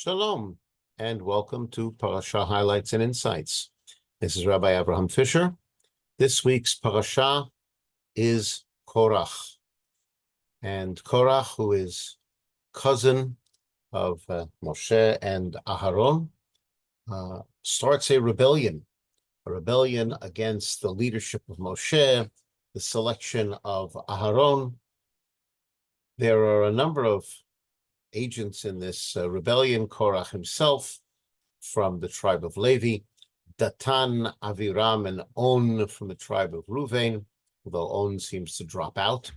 Shalom, and welcome to Parsha Highlights and Insights. This is Rabbi Fischer. This week's Parsha is Korach. And Korach, who is cousin of Moshe and Aharon, starts a rebellion against the leadership of Moshe, the selection of Aharon. There are a number of agents in this rebellion. Korach himself from the tribe of Levi, Datan, Aviram, and On from the tribe of Ruvain, although On seems to drop out.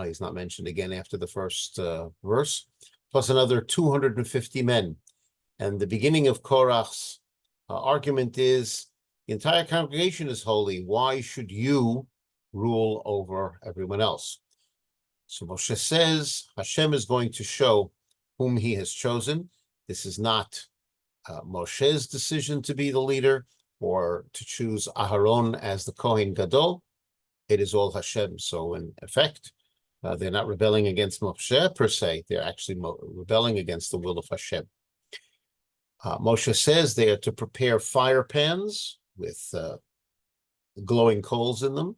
He's not mentioned again after the first verse, plus another 250 men. And the beginning of Korach's argument is, the entire congregation is holy. Why should you rule over everyone else? So Moshe says, Hashem is going to show whom he has chosen. This is not Moshe's decision to be the leader or to choose Aharon as the Kohen Gadol. It is all Hashem. So in effect, they're not rebelling against Moshe per se. They're actually rebelling against the will of Hashem. Moshe says they are to prepare fire pans with glowing coals in them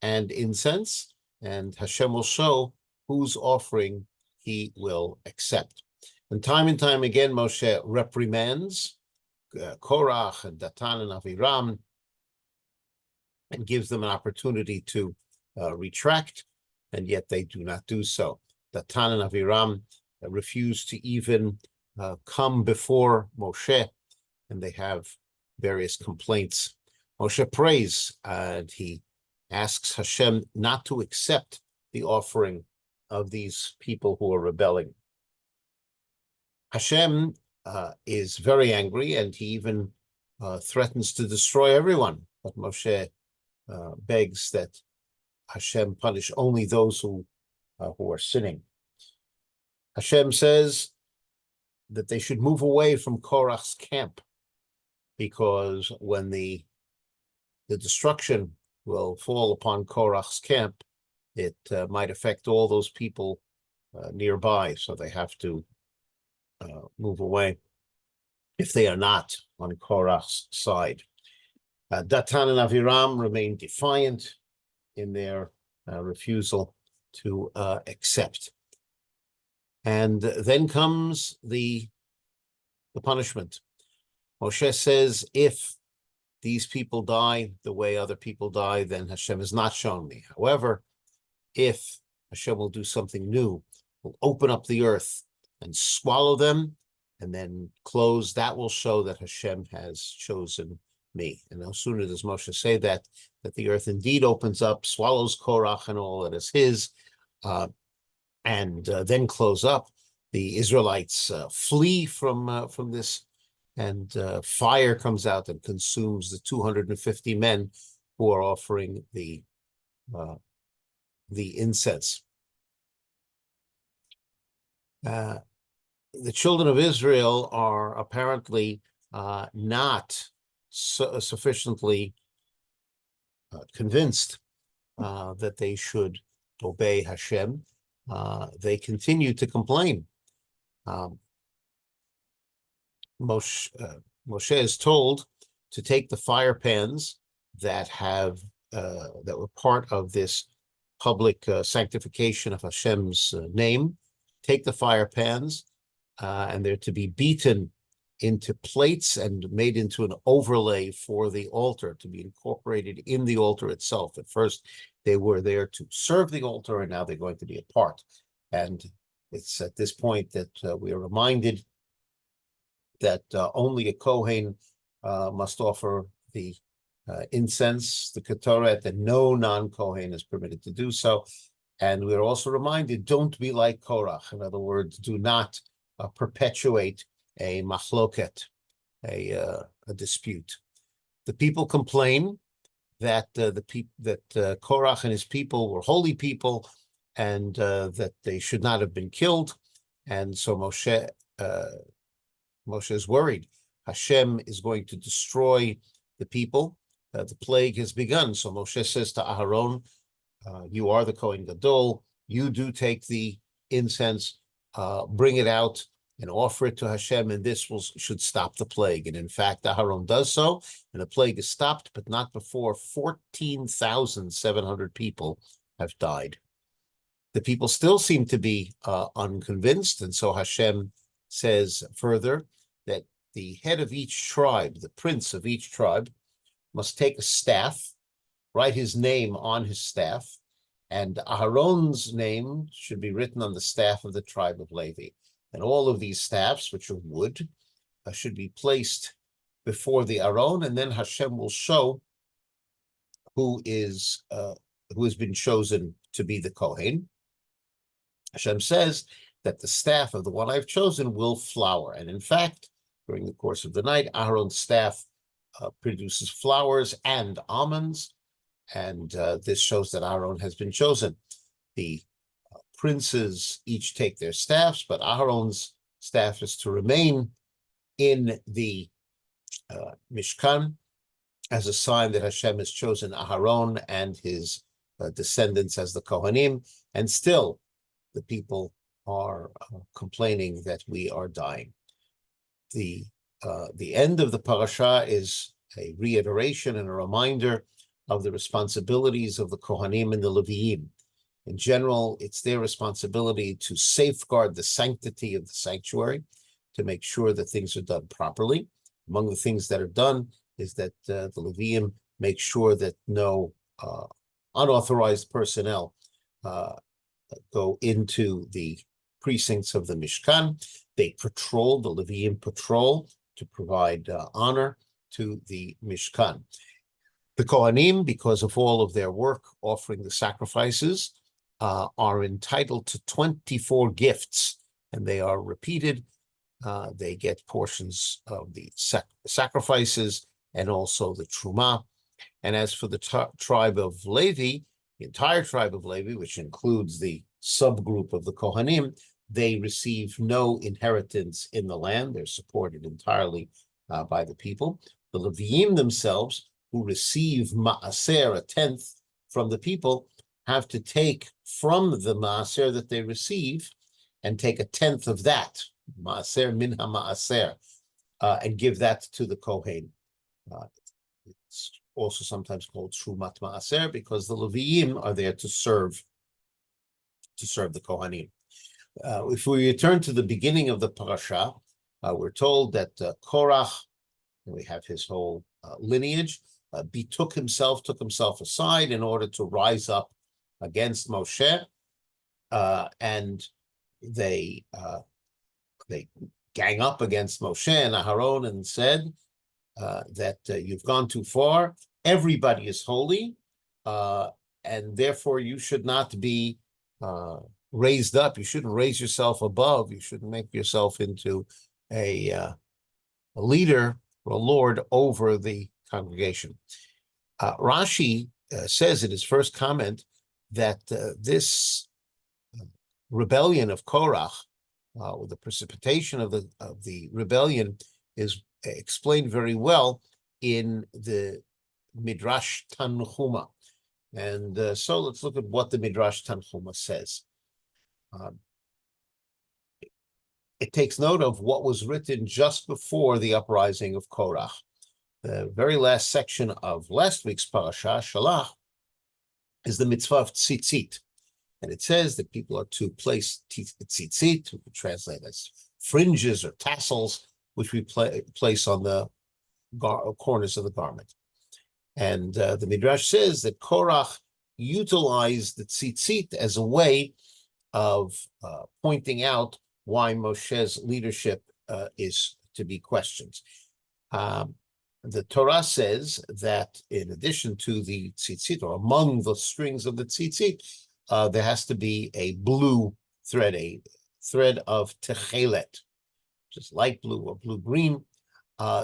and incense, and Hashem will show whose offering he will accept. And time again, Moshe reprimands Korach and Datan and Aviram and gives them an opportunity to retract, and yet they do not do so. Datan and Aviram refuse to even come before Moshe, and they have various complaints. Moshe prays, and he asks Hashem not to accept the offering of these people who are rebelling. Hashem is very angry, and he even threatens to destroy everyone. But Moshe begs that Hashem punish only those who are sinning. Hashem says that they should move away from Korach's camp, because when the destruction will fall upon Korach's camp, it might affect all those people nearby, so they have to move away if they are not on Korach's side. Datan and Aviram remain defiant in their refusal to accept. And then comes the punishment. Moshe says, if these people die the way other people die, then Hashem has not shown me. However, if Hashem will do something new, will open up the earth and swallow them and then close, that will show that Hashem has chosen me. And no sooner does Moshe say that the earth indeed opens up, swallows Korach and all that is his, and then close up. The Israelites flee from this, and fire comes out and consumes the 250 men who are offering the incense. The children of Israel are apparently not sufficiently convinced that they should obey Hashem. They continue to complain. Moshe is told to take the fire pans that were part of this public sanctification of Hashem's name. Take the fire pans, and they're to be beaten into plates and made into an overlay for the altar, to be incorporated in the altar itself. At first, they were there to serve the altar, and now they're going to be a part. And it's at this point that we are reminded that only a Kohen must offer the incense, the ketoret, and no non-Kohen is permitted to do so. And we're also reminded, don't be like Korach. In other words, do not perpetuate a machloket, a dispute. The people complain that Korach and his people were holy people, and that they should not have been killed. And so Moshe is worried. Hashem is going to destroy the people. The plague has begun. So Moshe says to Aharon, you are the Kohen Gadol. You do take the incense, bring it out and offer it to Hashem, and this should stop the plague. And in fact, Aharon does so, and the plague is stopped, but not before 14,700 people have died. The people still seem to be unconvinced, and so Hashem says further that the head of each tribe, the prince of each tribe, must take a staff, write his name on his staff, and Aharon's name should be written on the staff of the tribe of Levi. And all of these staffs, which are wood, should be placed before the Aron, and then Hashem will show who has been chosen to be the Kohen. Hashem says that the staff of the one I've chosen will flower. And in fact, during the course of the night, Aharon's staff produces flowers and almonds, and this shows that Aharon has been chosen. The princes each take their staffs, but Aharon's staff is to remain in the Mishkan as a sign that Hashem has chosen Aharon and his descendants as the Kohanim, and still the people are complaining that we are dying. The end of the parasha is a reiteration and a reminder of the responsibilities of the Kohanim and the Leviim. In general, it's their responsibility to safeguard the sanctity of the sanctuary, to make sure that things are done properly. Among the things that are done is that the Leviim make sure that no unauthorized personnel go into the precincts of the Mishkan. They patrol, the Leviim patrol, to provide honor to the Mishkan. The Kohanim, because of all of their work offering the sacrifices, are entitled to 24 gifts, and they are repeated. They get portions of the sacrifices and also the truma. And as for the tribe of Levi, the entire tribe of Levi, which includes the subgroup of the Kohanim, they receive no inheritance in the land. They're supported entirely by the people. The Leviim themselves, who receive ma'aser, a tenth from the people, have to take from the ma'aser that they receive and take a tenth of that, ma'aser min ha'ma'aser, and give that to the Kohen. It's also sometimes called Trumat Ma'aser because the Leviim are there to serve the Kohanim. If we return to the beginning of the parasha, we're told that Korach, and we have his whole lineage, took himself aside in order to rise up against Moshe, and they gang up against Moshe and Aharon and said that you've gone too far. Everybody is holy, and therefore you should not be raised up. You shouldn't raise yourself above. You shouldn't make yourself into a leader or a lord over the congregation. Rashi says in his first comment that this rebellion of Korach, or the precipitation of the rebellion, is explained very well in the Midrash Tanhuma. And so let's look at what the Midrash Tanhuma says. It takes note of what was written just before the uprising of Korach. The very last section of last week's parasha, Shalach, is the mitzvah of tzitzit. And it says that people are to place tzitzit, we translate as fringes or tassels, which we place on the corners of the garment. And the Midrash says that Korach utilized the tzitzit as a way of pointing out why Moshe's leadership is to be questioned. The Torah says that in addition to the tzitzit, or among the strings of the tzitzit, there has to be a blue thread, a thread of techelet, which is light blue or blue-green.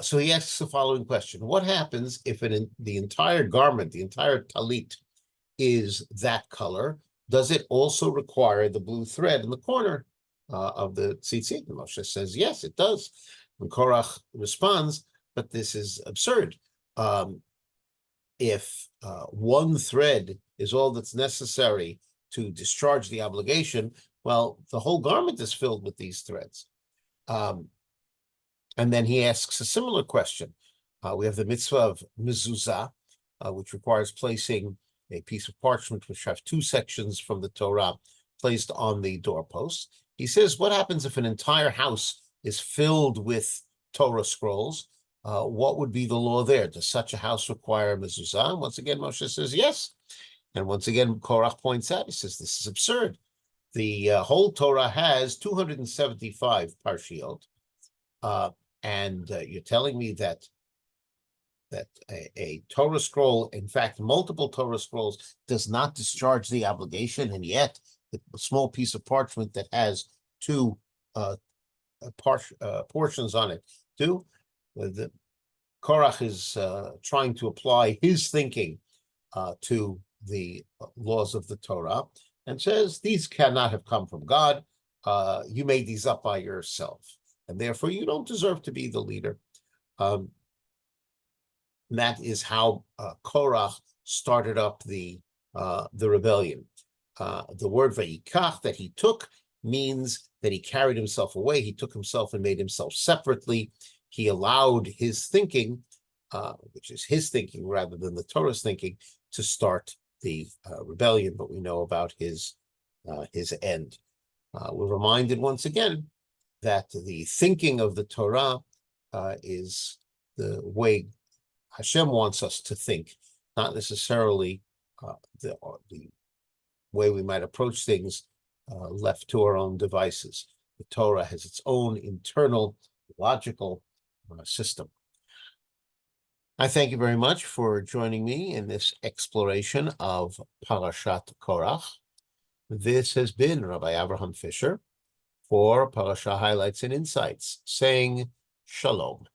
So he asks the following question: what happens if the entire garment, the entire talit, is that color? Does it also require the blue thread in the corner of the tzitzit? And Moshe says, yes, it does. And Korach responds, but this is absurd. If one thread is all that's necessary to discharge the obligation, well, the whole garment is filled with these threads. And then he asks a similar question. We have the mitzvah of mezuzah, which requires placing a piece of parchment which have two sections from the Torah placed on the doorpost. He says, what happens if an entire house is filled with Torah scrolls? What would be the law there? Does such a house require mezuzah? And once again, Moshe says yes. And once again, Korach points out, he says, this is absurd. The whole Torah has 275 parshiot, and you're telling me that a Torah scroll, in fact, multiple Torah scrolls, does not discharge the obligation, and yet the small piece of parchment that has two portions on it do. The Korach is trying to apply his thinking to the laws of the Torah and says these cannot have come from God. You made these up by yourself, and therefore you don't deserve to be the leader. That is how Korach started up the rebellion. The word vayikach, that he took, means that he carried himself away. He took himself and made himself separately. He allowed his thinking, which is his thinking rather than the Torah's thinking, to start the rebellion. But we know about his end. We're reminded once again that the thinking of the Torah is the way Hashem wants us to think, not necessarily the way we might approach things left to our own devices. The Torah has its own internal logical system. I thank you very much for joining me in this exploration of Parashat Korach. This has been Rabbi Abraham Fischer for Parasha Highlights and Insights, saying Shalom.